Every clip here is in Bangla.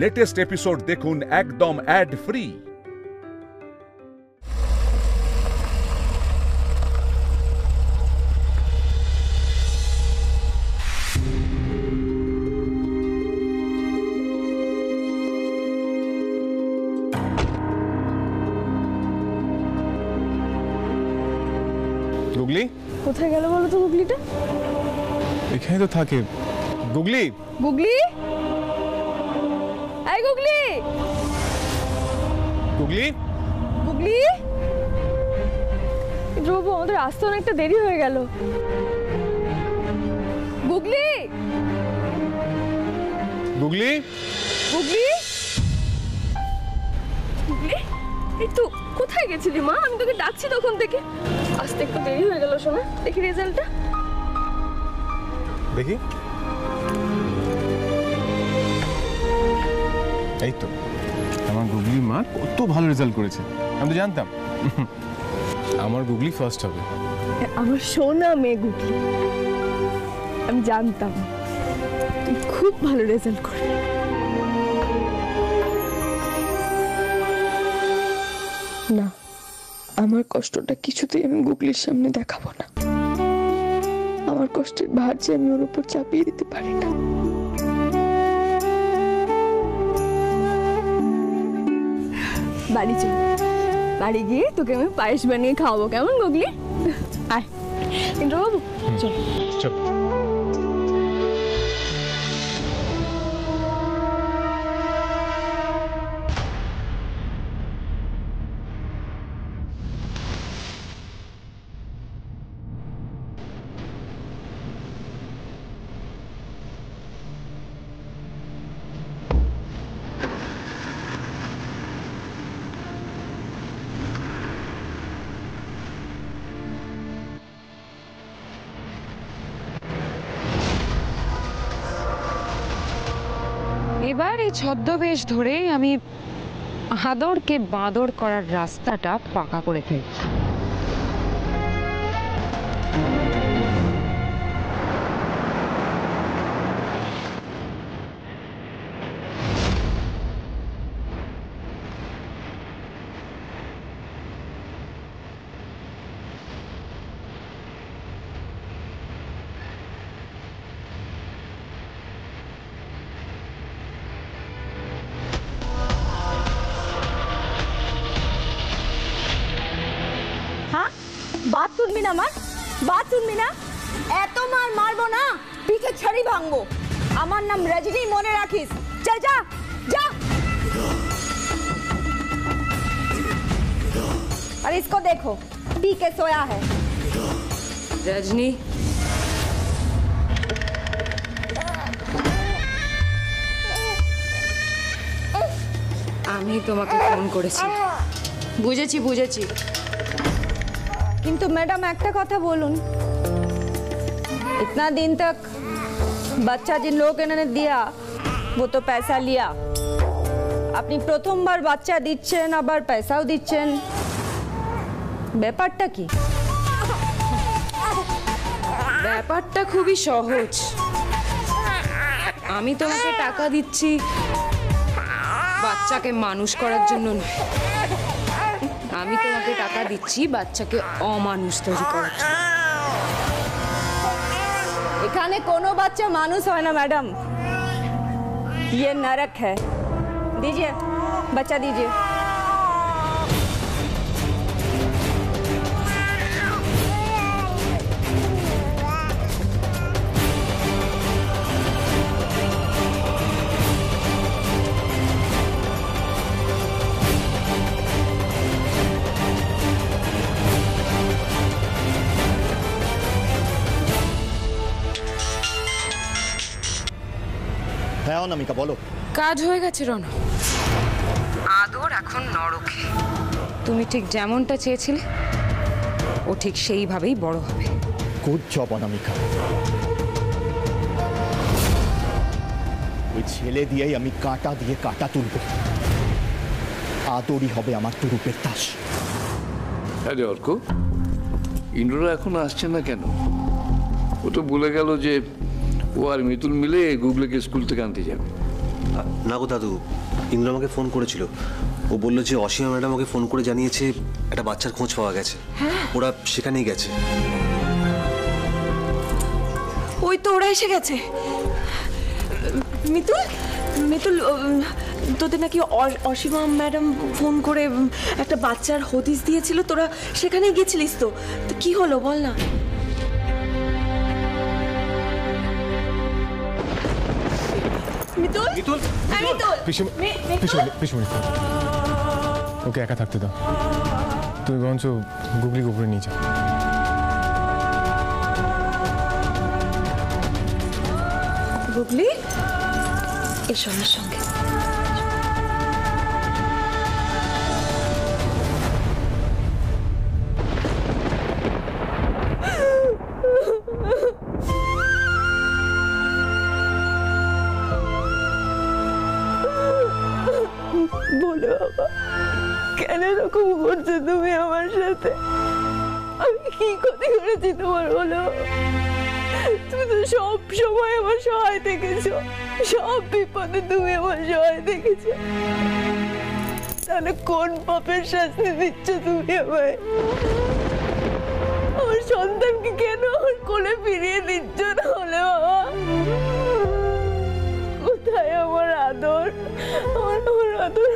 লেটেস্ট এপিসোড দেখুন একদম অ্যাড ফ্রি। গুগলি কোথায় গেল বলো তো? গুগলিটা এখানে তো থাকে। গুগলি, গুগলি, এই গুগলি, গুগলি, গুগলি। ধ্রুব, আমাদের আসতে অনেকটা দেরি হয়ে গেল। গুগলি, গুগলি, গুগলি, গুগলি, এই তো কোথায় গেছিলি মা? আমি তোকে ডাকছি তখন থেকে। আসতে একটু দেরি হয়ে গেল শোনা। দেখি রেজাল্টটা দেখি। এই তো আমার গুগলি মা কত ভালো রেজাল্ট করেছে। আমি তো জানতাম আমার গুগলি ফার্স্ট হবে। আমার সোনা মেয়ে গুগলি, আমি জানতাম তুই খুব ভালো রেজাল্ট করবি। না, আমার কষ্টটা কিছুতেই আমি গুগলির সামনে দেখাবো না। আমার কষ্টের ভার যে আমি ওর উপর চাপিয়ে দিতে পারি না। বাড়ি চল, বাড়ি গিয়ে তোকে আমি পায়েস বানিয়ে খাওয়াবো, কেমন গুগলি? আয় কিন্তু বাবু, চল চল। এবার এই ছদ্মবেশ ধরেই আমি আদরকে বাঁদর করার রাস্তাটা পাকা করে ফেলছি। बात सुनबी ना मार, बात सुनबी ना? एतो मार मारबो ना पीछे छड़ी भांगबो। আমার নাম রজনী, মনে রাখিস। চল যা যা। और इसको देखो पी के सोया है। রজনী, আমি তোমাকে ফোন করেছি। বুঝেছি বুঝেছি, किंतु मैडम एक कथा बोलूं, इतना दिन तक बच्चा जिन लोगों ने दिया वो तो पैसा लिया। अपनी प्रथम बार बच्चा दिच्छेन आबार पैसाओ दिच्छेन, ব্যাপারটা কি? ব্যাপারটা খুবই সহজ। আমি তোমাকে টাকা দিচ্ছি বাচ্চাকে মানুষ করার জন্য নয়, আমি তোমাকে টাকা দিচ্ছি বাচ্চাকে অমানুষ তৈরি করার জন্য। এখানে কোনো বাচ্চা মানুষ হয় না मैडम, ये नरक है। दीजिए बच्चा दीजिए। হ্যাঁ অনামিকা বলো। কাজ হয়ে গেছে রনক, আদর এখন নরকে। তুমি ঠিক যেমনটা চেয়েছিলে ও ঠিক সেইভাবেই বড় হবে। গুড জব অনামিকা। ওই ছেলে দিয়েই আমি কাঁটা দিয়ে কাঁটা তুলব। আদরই হবে আমার তুরুপের তাস। আরে অর্ক, ইন্দ্ররা এখন আসছে না কেন? ও তো বলে গেল যে ও আর মিতুল মিলে গুগলিকে স্কুল থেকে আনতে যাবে। না গো দাদু, ইন্দ্র আমাকে ফোন করেছিল। ও বললো যে অসীমা ম্যাডাম ওকে ফোন করে জানিয়েছে একটা বাচ্চার খোঁজ পাওয়া গেছে, ওরা সেখানেই গেছে। ওই তো ওরা এসে গেছে। মিতুল, মিতুল, তোদের নাকি অসীমা ম্যাডাম ফোন করে একটা বাচ্চার হদিস দিয়েছিল, তোরা সেখানেই গেছিলিস তো? কি হলো বল না। মিতুল, মিতুল, পিছুমনি, ওকে একা থাকতে দাও। তুমি বরঞ্চ গুগলিকে উপরে নিয়ে যাও। গুগলি, এসো আমার সঙ্গে। বলো বাবা, কেন এরকম করছো তুমি আমার সাথে? আমি কি ক্ষতি করেছি তোমার? বলো। তুমি তো সব সময় আমার সহায় থেকেছো, সব বিপদে তুমি আমার সহায় থেকেছো। তাহলে কোন পাপের শাস্তি দিচ্ছ তুমি আমায়? আমার সন্তানকে কেন আমার কোলে ফিরিয়ে দিচ্ছ না? হলে বাবা, কোথায় আমার আদর? আমার আদর।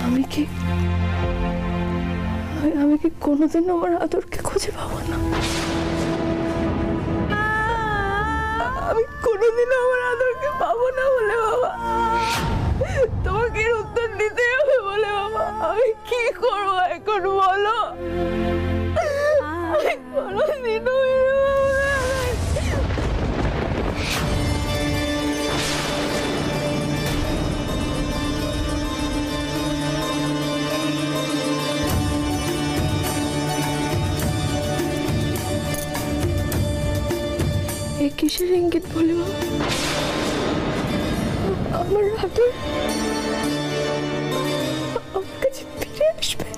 আমি কি কোনোদিন আমার আদরকে খুঁজে পাবো না? আমি কোনোদিন আমার আদরকে পাবো না বলে বাবা, তোমাকে উত্তর দিতে হবে বলে বাবা। আমি কি করবো এখন বলো? কোনোদিনও কিসের ইঙ্গিত বলে বাবা? আমার আদর আমার কাছে ফিরে আসবে?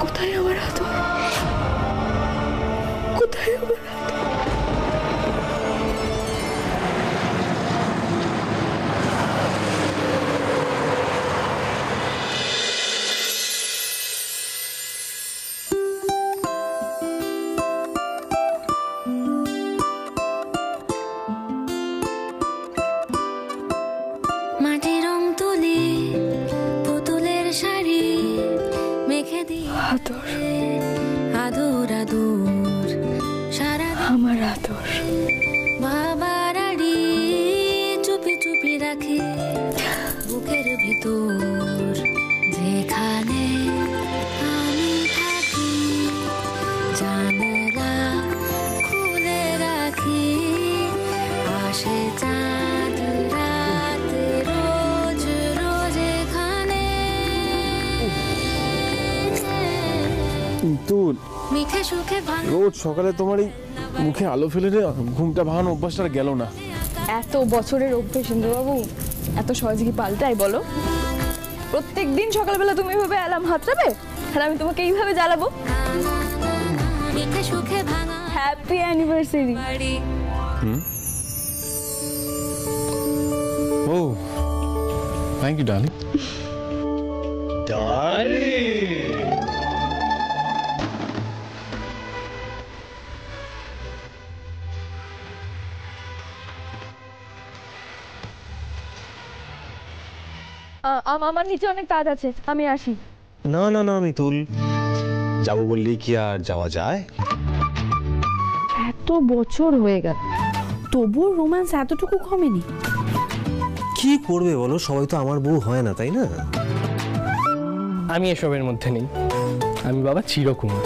কোথায় আমার আদর? কোথায় আমার আদর? আদর, আদর, সারা আমার আদর। বাবার আড়ি চুপি চুপি রাখে বুকের ভিতর, যেখানে আমি থাকি জানালা খুলে রাখি। আসে চাঁদ রাত রোজ রোজ এখানে। রোজ সকালে তোমার এই মুখে আলো ফেলে ঘুমটা ভাঙানো অভ্যাসটা গেল না। এত বছরের অভ্যেস ইন্দ্রবাবু এত সহজে কি পাল্টায় বলো? প্রত্যেকদিন সকালবেলা তুমি এভাবে অ্যালার্ম হাতড়াবে আর আমি তোমাকে এইভাবে জ্বালাবো? Happy anniversary. ও থ্যাংক ইউ ডার্লিং। আমার নিচে অনেক কাজ আছে, আমি আসি। না না না মিতুল, যাবো বললেই কি আর যাওয়া যায়? এত বছর হয়ে গেল তবুও রোম্যান্স এতটুকু কমেনি। কি করবে বলো, সবাই তো আমার বউ হয় না, তাই না? আমি এসবের মধ্যে নেই। আমি বাবা চিরকুমার।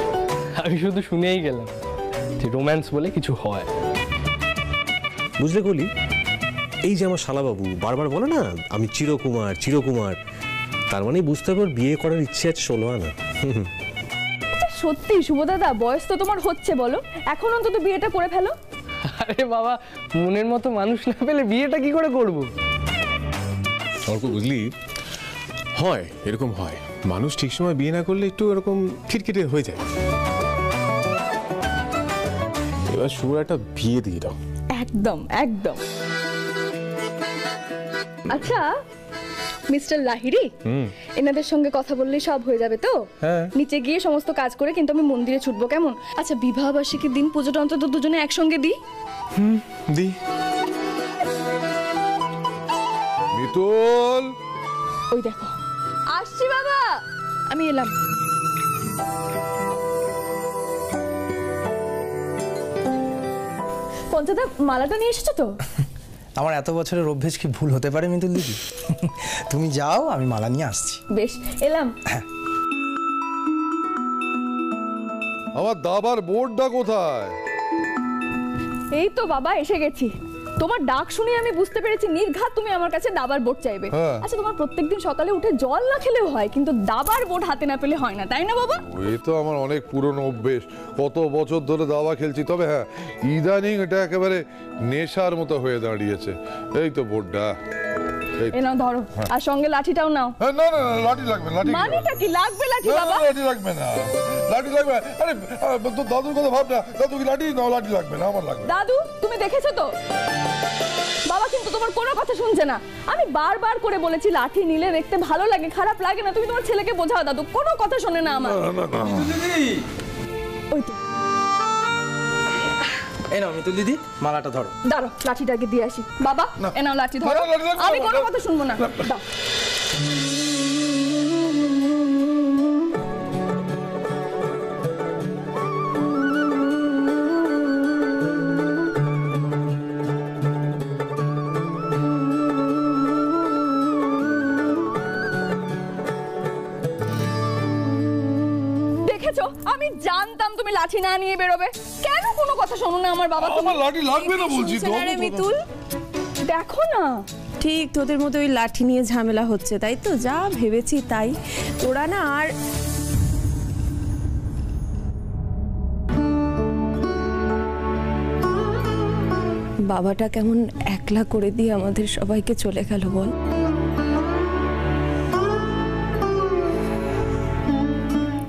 আমি শুধু শুনেই গেলাম যে রোম্যান্স বলে কিছু হয়। বুঝলে গলি, এই যে আমার শালাবাবু বারবার বলে না আমি চিরকুমার চিরকুমার, তার মানে বুঝতে পার বিয়ে করার ইচ্ছে আছে 16 আনা। সত্যি শুভদাদা, বয়স তো তোমার হচ্ছে, বলো এখন অন্তত বিয়েটা করে ফেলো। আরে বাবা, মনের মতো মানুষ না পেলে বিয়েটা কি করে করব? অল্প বুঝলি, হয় এরকম হয়, মানুষ ঠিক সময় বিয়ে না করলে একটু এরকম খিটখিটে হয়ে যায়। এবার শুভ একটা বিয়ে দিয়ে দাও। একদম একদম। আচ্ছা মিস্টার লাহিড়ী, এনাদের সঙ্গে কথা বললেই সব হয়ে যাবে তো? হ্যাঁ। নিচে গিয়ে সমস্ত কাজ করে কিন্তু আমি মন্দিরে ছুটবো, কেমন? আচ্ছা বিবাহ বার্ষিকীর দিন পুজোটা অন্তত দুজনে একসঙ্গে দিই। দি মিতুল, ওই দেখো আসছি বাবা, আমি এলাম। পঞ্চাদা মালাটা নিয়ে এসেছো তো? আমার এত বছরের অভ্যেস কি ভুল হতে পারে মিতুল দিদি? তুমি যাও, আমি মালা নিয়ে আসছি। বেশ, এলাম। আমার দাবার বোর্ডটা কোথায়? এই তো বাবা এসে গেছি। তোমার ডাক শুনে আমি বুঝতে পেরেছি নির্ঘাত তুমি আমার কাছে দাবার বোর্ড চাইবে। আচ্ছা তোমার প্রত্যেকদিন সকালে উঠে জল না খেলেও হয়, কিন্তু দাবার বোর্ড হাতে না পেলে হয় না, তাই না বাবা? এই তো আমার অনেক পুরনো অভ্যেস, কত বছর ধরে দাবা খেলছি। তবে হ্যাঁ, ইদানিং এটা একেবারে নেশার মতো হয়ে দাঁড়িয়েছে। এই তো বোর্ডটা, এই নাও ধরো, আর সঙ্গে লাঠিটাও নাও। না না না, লাঠি লাগবে। লাঠি মানেটা কি? লাগবে লাঠি বাবা? লাঠি লাগবে না, লাঠি লাগবে। আরে তো দাদুর কথা ভাব না, দাদু কি লাঠি নাও, লাঠি লাগবে না, আমার লাগবে। দাদু তুমি দেখেছো তো বাবা কিন্তু তোমার কোনো কথা শুনছে না। আমি বারবার করে বলেছি লাঠি নিলে দেখতে ভালো লাগে, খারাপ লাগে না। তুমি তোমার ছেলেকে বোঝাও, দাদু কোনো কথা শোনে না আমার। ওই তো এই নাও মিতুল দিদি, মালাটা ধরো। দাঁড়ো, লাঠিটাকে দিয়ে আসি। বাবা এ নাও লাঠি ধরো, আমি কোনো কথা শুনবো না। দাও। আমি জানতাম তুমি লাঠি না নিয়ে বেরোবে। কেন কোনো কথা শোনো না আমার বাবা? আমার লাঠি লাগবে না বলছি তো। আরে মিতুল, দেখো না, ঠিক তোদের মতো ওই লাঠি নিয়ে ঝামেলা হচ্ছে, তাই তো? যা ভেবেছি তাই। ওরা না আর বাবাটা কেমন একলা করে দিয়ে আমাদের সবাইকে চলে গেল বল।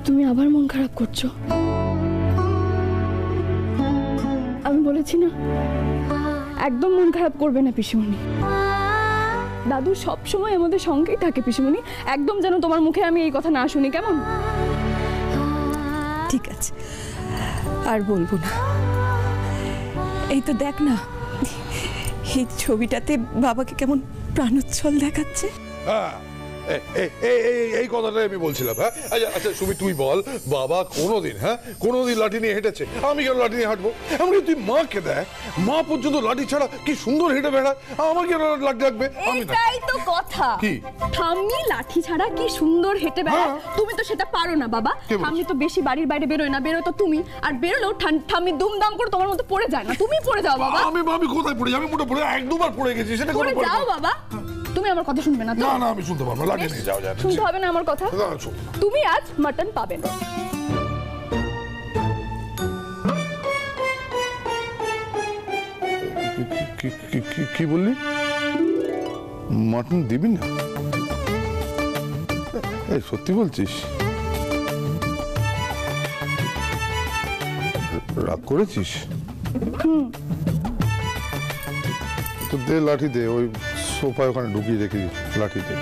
তুমি আবার মন খারাপ করছো? আমি বলেছি না একদম মন খারাপ করবে না পিসিমণি। দাদু সব সময় আমাদের সঙ্গেই থাকে পিসিমণি, একদম যেন তোমার মুখে আমি এই কথা না শুনি, কেমন? ঠিক আছে, আর বলবো না। এই তো দেখ না, এই ছবিটাতে বাবাকে কেমন প্রাণোচ্ছল দেখাচ্ছে। হ্যাঁ, এই কথাটাই আমি বলছিলাম। হ্যাঁ আচ্ছা সুমি, তুই বল, বাবা কোনোদিন লাঠি নিয়ে হেঁটেছে? আমি কেন লাঠি নিয়ে হাঁটবো? এমনকি তুই মাকে দেখ, মা পর্যন্ত লাঠি ছাড়া কি সুন্দর হেঁটে বেড়ায়, আমার কেন লাঠি রাখবে? এটাই তো কথা। কি ঠাম্মি লাঠি ছাড়া কি সুন্দর হেঁটে বেড়ায়, তুমি তো সেটা পারো না বাবা। ঠাম্মি তো বেশি বাড়ির বাইরে বেরোয় না, বেরো তো তুমি, আর বেরোলেও ঠাম্মি দুমদাম করে তোমার মতো পড়ে যায় না, তুমি পড়ে যাও বাবা। আমি কোথায় পড়ে যাই? আমি মোটা পড়ে এক দুবার পড়ে গেছি, সেটা পড়ে যাও বাবা। তুমি আমার কথা শুনবে না তো? না আমি শুনতে পারবো না, লাঠি নিয়ে যাও। শুনতে হবে না আমার কথা। তুমি আজ মাটন পাবে না। কি বললি? মাটন দিবি না? এই সত্যি বলছিস? রাগ করেছিস? তো দে লাঠি দে, ওই সোফায় ওখানে ঢুকিয়ে রেখে লাঠি দে।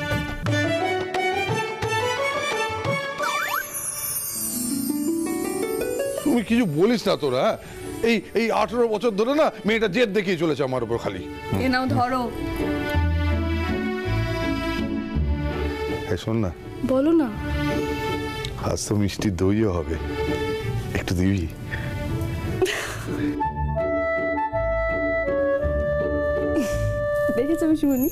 তুমি কিছু বলিস না তোরা। এই 18 বছর ধরে না মেয়েটা জেদ দেখিয়ে চলেছে আমার উপর খালি। এ নাও ধরো। হ্যাঁ শোন না। বলো না। আজ তো মিষ্টি দইও হবে, একটু দিবি? দেখেছো বিশুমণি,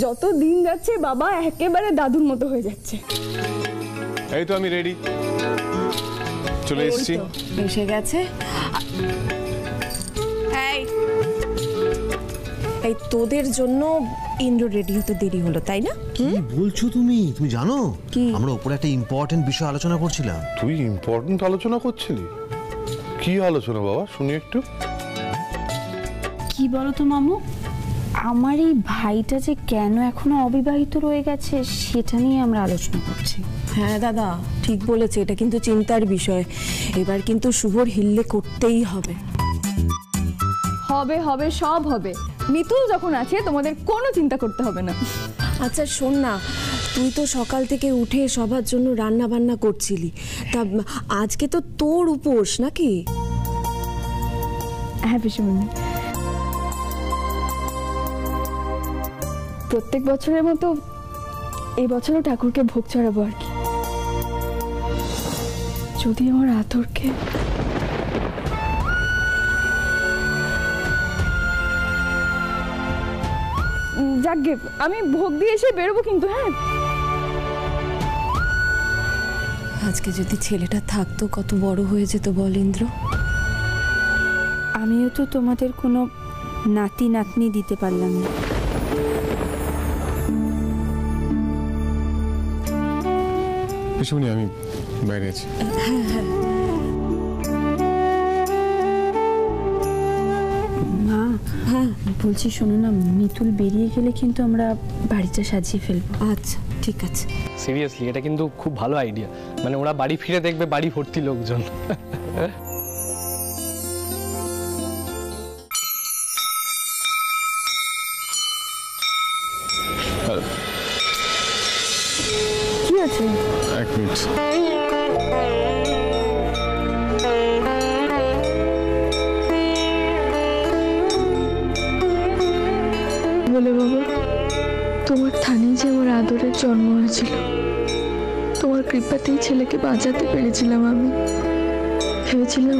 যত দিন যাচ্ছে বাবা একেবারে দাদুর মতো হয়ে যাচ্ছে। এই তো আমি রেডি, চলে এসেছি। এসে গেছে। এই তোদের জন্য ইন্দ্র রেডি হতে দেরি হলো, তাই না? কি বলছো তুমি? তুমি জানো আমরা উপরে একটা ইম্পর্টেন্ট বিষয় আলোচনা করছিলাম। তুই ইম্পর্টেন্ট আলোচনা করছিলি? কি আলোচনা বাবা, শুনি একটু। কি বলো তো মামু, আমার এই ভাইটা যে কেন এখনো অবিবাহিত রয়ে গেছে সেটা নিয়ে আমরা আলোচনা করছি। হ্যাঁ দাদা ঠিক বলেছে, এটা কিন্তু চিন্তার বিষয়। এবার কিন্তু শুভর হিল্লে করতেই হবে। হবে হবে, সব হবে। মিতুল যখন আছে তোমাদের কোনো চিন্তা করতে হবে না। আচ্ছা শোন না, তুই তো সকাল থেকে উঠে সবার জন্য রান্না বান্না করছিলি, তা আজকে তো তোর উপোস নাকি? হ্যাঁ পিসিমণি, প্রত্যেক বছরের মতো এই বছরও ঠাকুরকে ভোগ চড়াবো আর কি। যদি আমার আদরকে যাকগে, আমি ভোগ দিয়ে এসে বেরোবো কিন্তু। হ্যাঁ, আজকে যদি ছেলেটা থাকতো কত বড় হয়ে যেত বল ইন্দ্র। আমিও তো তোমাদের কোনো নাতি নাতনি দিতে পারলাম না। পিসিমণি আমি বাইরে আছি। হ্যাঁ হ্যাঁ। মা, হ্যাঁ বলছি শোনো না, মিতুল বেরিয়ে গেলে কিন্তু আমরা বাড়িটা সাজিয়ে ফেলবো। আচ্ছা ঠিক আছে। সিরিয়াসলি এটা কিন্তু খুব ভালো আইডিয়া, মানে ওরা বাড়ি ফিরে দেখবে বাড়ি ভর্তি লোকজন। কি আছে? এক মিনিট। বলে বাবা, তোমার থানেই যে আমার আদরের জন্ম হয়েছিল, তোমার কৃপাতেই ছেলেকে বাঁচাতে পেরেছিলাম। আমি ভেবেছিলাম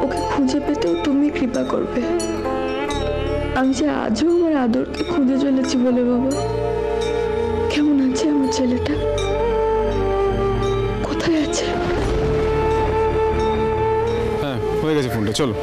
ওকে খুঁজে পেতেও তুমি কৃপা করবে। আমি যে আজও আমার আদরকে খুঁজে চলেছি। বলে বাবা, কেমন আছে আমার ছেলেটা? কোথায় আছে? হ্যাঁ হয়ে গেছে ফোনটা, চলো।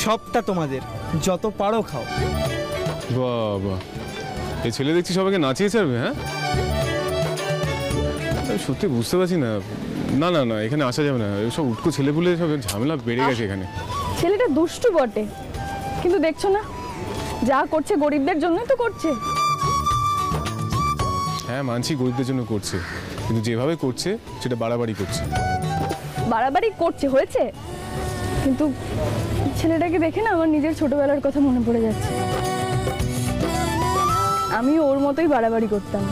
সবটা তোমাদের, যত পারো খাও। বাবা, এই ছেলে দেখছি সবাইকে নাচিয়ে ছাড়বে। হ্যাঁ, আমি সত্যি বুঝতে পারছি না। না না না, এখানে আসা যাবে না। সব উটকো ছেলেপুলে সব ঝামেলা বেড়ে গেছে এখানে। ছেলেটা দুষ্টু বটে, কিন্তু দেখছো না যা করছে গরিবদের জন্যই তো করছে। হ্যাঁ মানছি গরিবদের জন্য করছে, কিন্তু যেভাবে করছে সেটা বাড়াবাড়ি করছে। বাড়াবাড়ি করছে হয়েছে, কিন্তু ছেলেটাকে দেখে না আমার নিজের ছোটবেলার কথা মনে পড়ে যাচ্ছে। আমি ওর মতোই বাড়াবাড়ি করতাম।